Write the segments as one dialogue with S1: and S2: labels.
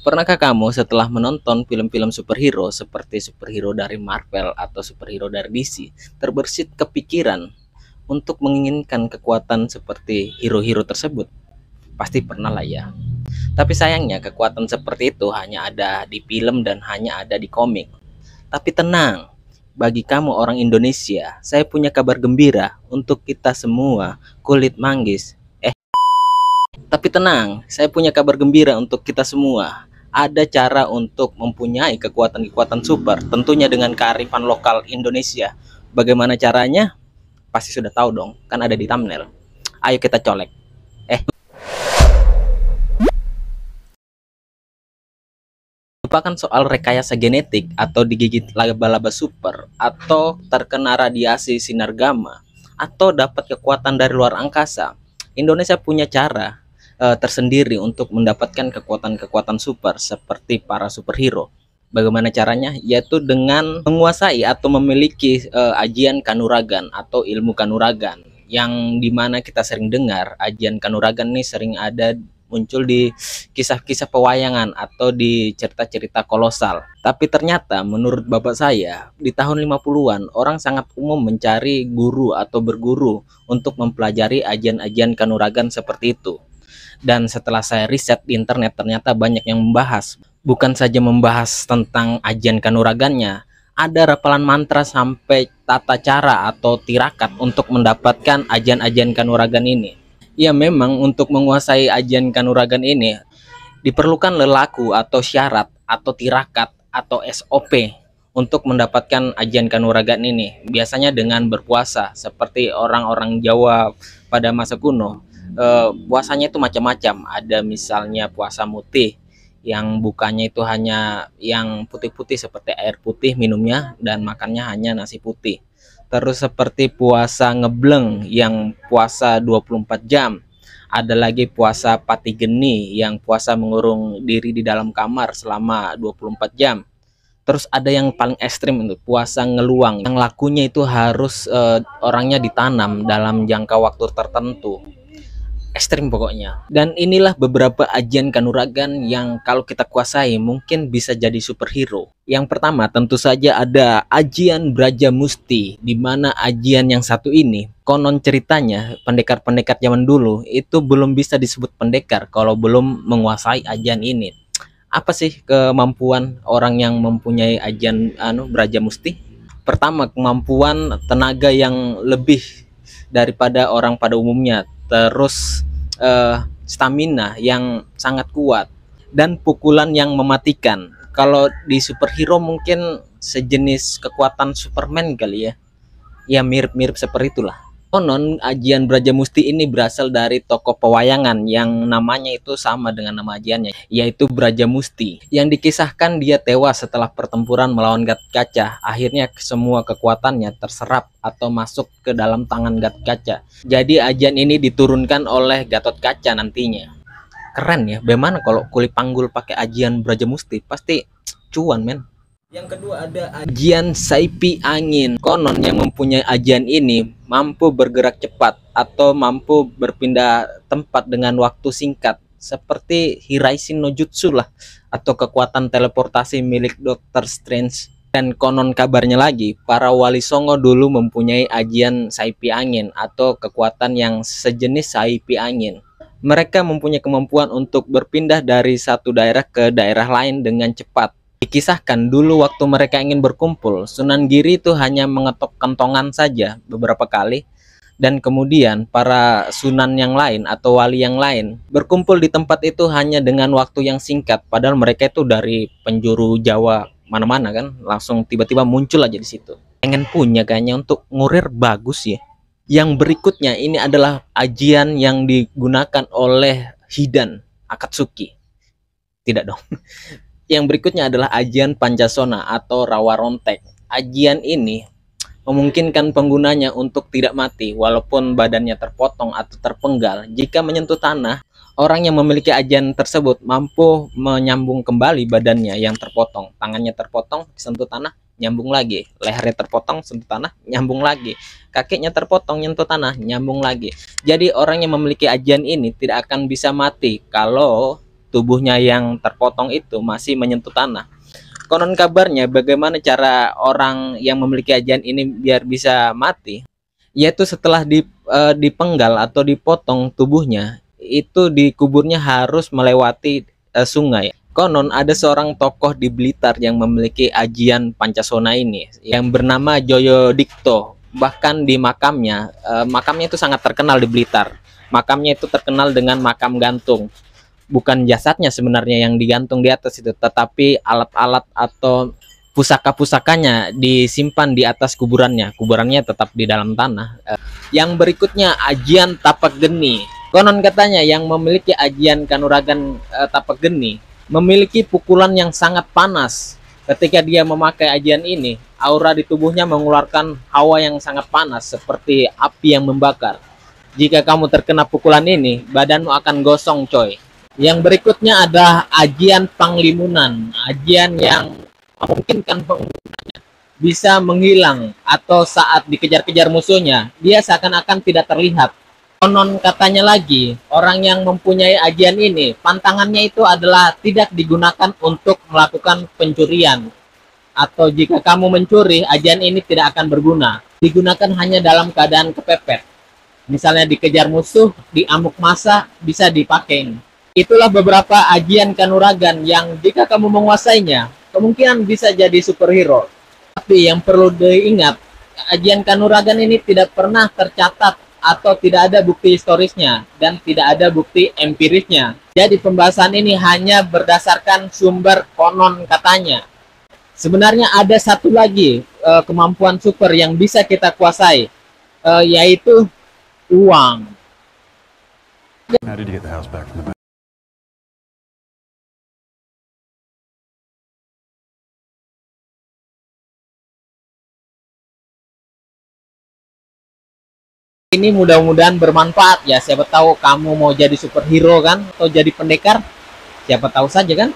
S1: Pernahkah kamu setelah menonton film-film superhero seperti superhero dari Marvel atau superhero dari DC, terbersit kepikiran untuk menginginkan kekuatan seperti hero-hero tersebut? Pasti pernah lah ya. Tapi sayangnya kekuatan seperti itu hanya ada di film dan hanya ada di komik. Tapi tenang, bagi kamu orang Indonesia, saya punya kabar gembira untuk kita semua kulit manggis. Tapi tenang, saya punya kabar gembira untuk kita semua. Ada cara untuk mempunyai kekuatan-kekuatan super, tentunya dengan kearifan lokal Indonesia. Bagaimana caranya? Pasti sudah tahu dong, kan ada di thumbnail. Ayo kita colek. Merupakan soal rekayasa genetik atau digigit laba-laba super atau terkena radiasi sinar gamma atau dapat kekuatan dari luar angkasa. Indonesia punya cara tersendiri untuk mendapatkan kekuatan-kekuatan super seperti para superhero. Bagaimana caranya? Yaitu dengan menguasai atau memiliki ajian kanuragan atau ilmu kanuragan, yang dimana kita sering dengar ajian kanuragan ini sering ada muncul di kisah-kisah pewayangan atau di cerita-cerita kolosal. Tapi ternyata menurut bapak saya, di tahun 50-an orang sangat umum mencari guru atau berguru untuk mempelajari ajian-ajian kanuragan seperti itu. Dan setelah saya riset di internet, ternyata banyak yang membahas. Bukan saja membahas tentang ajian kanuragannya, ada rapalan mantra sampai tata cara atau tirakat untuk mendapatkan ajian-ajian kanuragan ini. Ya memang untuk menguasai ajian kanuragan ini diperlukan lelaku atau syarat atau tirakat atau SOP untuk mendapatkan ajian kanuragan ini. Biasanya dengan berpuasa seperti orang-orang Jawa pada masa kuno. Puasanya itu macam-macam. Ada misalnya puasa mutih yang bukannya itu hanya yang putih-putih seperti air putih minumnya dan makannya hanya nasi putih. Terus seperti puasa ngebleng yang puasa 24 jam. Ada lagi puasa pati geni yang puasa mengurung diri di dalam kamar selama 24 jam. Terus ada yang paling ekstrim itu puasa ngeluang yang lakunya itu harus orangnya ditanam dalam jangka waktu tertentu. Ekstrim pokoknya. Dan inilah beberapa ajian kanuragan yang kalau kita kuasai mungkin bisa jadi superhero. Yang pertama tentu saja ada ajian Braja Musti, di mana ajian yang satu ini konon ceritanya pendekar-pendekar zaman dulu itu belum bisa disebut pendekar kalau belum menguasai ajian ini. Apa sih kemampuan orang yang mempunyai ajian Braja Musti? Pertama, kemampuan tenaga yang lebih daripada orang pada umumnya. Terus stamina yang sangat kuat dan pukulan yang mematikan. Kalau di superhero mungkin sejenis kekuatan Superman kali ya. Ya mirip-mirip seperti itulah. Konon ajian Brajamusti ini berasal dari tokoh pewayangan yang namanya itu sama dengan nama ajiannya, yaitu Brajamusti. Yang dikisahkan dia tewas setelah pertempuran melawan Gatotkaca. Akhirnya semua kekuatannya terserap atau masuk ke dalam tangan Gatotkaca. Jadi ajian ini diturunkan oleh Gatotkaca nantinya. Keren ya, bagaimana kalau kulit panggul pakai ajian Brajamusti? Pasti cuan men. Yang kedua ada ajian Saipi Angin. Konon yang mempunyai ajian ini mampu bergerak cepat atau mampu berpindah tempat dengan waktu singkat, seperti Hiraishin no Jutsu lah, atau kekuatan teleportasi milik Doctor Strange. Dan konon kabarnya lagi, para wali songo dulu mempunyai ajian Saipi Angin atau kekuatan yang sejenis Saipi Angin. Mereka mempunyai kemampuan untuk berpindah dari satu daerah ke daerah lain dengan cepat. Dikisahkan dulu waktu mereka ingin berkumpul, Sunan Giri itu hanya mengetok kentongan saja beberapa kali, dan kemudian para sunan yang lain atau wali yang lain berkumpul di tempat itu hanya dengan waktu yang singkat, padahal mereka itu dari penjuru Jawa mana-mana kan, langsung tiba-tiba muncul aja di situ. Pengen punya kayaknya untuk ngurir bagus ya. Yang berikutnya ini adalah ajian yang digunakan oleh Hidan Akatsuki. Tidak dong. Yang berikutnya adalah ajian Pancasona atau Rawa Rontek. Ajian ini memungkinkan penggunanya untuk tidak mati walaupun badannya terpotong atau terpenggal. Jika menyentuh tanah, orang yang memiliki ajian tersebut mampu menyambung kembali badannya yang terpotong. Tangannya terpotong, sentuh tanah, nyambung lagi. Lehernya terpotong, sentuh tanah, nyambung lagi. Kakinya terpotong, nyentuh tanah, nyambung lagi. Jadi orang yang memiliki ajian ini tidak akan bisa mati kalau tubuhnya yang terpotong itu masih menyentuh tanah. Konon kabarnya bagaimana cara orang yang memiliki ajian ini biar bisa mati, yaitu setelah dipenggal atau dipotong tubuhnya, itu dikuburnya harus melewati sungai. Konon ada seorang tokoh di Blitar yang memiliki ajian Pancasona ini yang bernama Joyo Dikto. Bahkan di makamnya, makamnya itu sangat terkenal di Blitar. Makamnya itu terkenal dengan makam gantung. Bukan jasadnya sebenarnya yang digantung di atas itu, tetapi alat-alat atau pusaka-pusakanya disimpan di atas kuburannya. Kuburannya tetap di dalam tanah. Yang berikutnya ajian Tapak Geni. Konon katanya yang memiliki ajian Kanuragan Tapak Geni memiliki pukulan yang sangat panas. Ketika dia memakai ajian ini, aura di tubuhnya mengeluarkan hawa yang sangat panas seperti api yang membakar. Jika kamu terkena pukulan ini, badanmu akan gosong, coy. Yang berikutnya ada ajian Panglimunan, ajian yang memungkinkan penggunanya bisa menghilang atau saat dikejar-kejar musuhnya, dia seakan-akan tidak terlihat. Konon katanya lagi, orang yang mempunyai ajian ini, pantangannya itu adalah tidak digunakan untuk melakukan pencurian. Atau jika kamu mencuri, ajian ini tidak akan berguna. Digunakan hanya dalam keadaan kepepet. Misalnya dikejar musuh, di amuk masa, bisa dipakai. Itulah beberapa ajian Kanuragan yang jika kamu menguasainya, kemungkinan bisa jadi superhero. Tapi yang perlu diingat, ajian Kanuragan ini tidak pernah tercatat atau tidak ada bukti historisnya dan tidak ada bukti empirisnya. Jadi pembahasan ini hanya berdasarkan sumber konon katanya. Sebenarnya ada satu lagi kemampuan super yang bisa kita kuasai, yaitu uang.
S2: How did you get the house back from the back?
S1: Ini mudah-mudahan bermanfaat ya. Siapa tahu kamu mau jadi superhero kan, atau jadi pendekar, siapa tahu saja kan.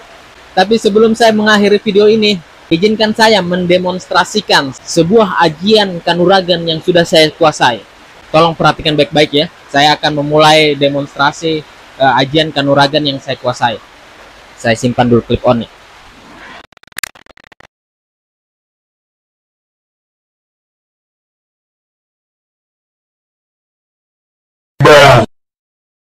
S1: Tapi sebelum saya mengakhiri video ini, izinkan saya mendemonstrasikan sebuah ajian Kanuragan yang sudah saya kuasai. Tolong perhatikan baik-baik ya. Saya akan memulai demonstrasi ajian Kanuragan yang saya kuasai. Saya simpan dulu clip on nih. Bruh.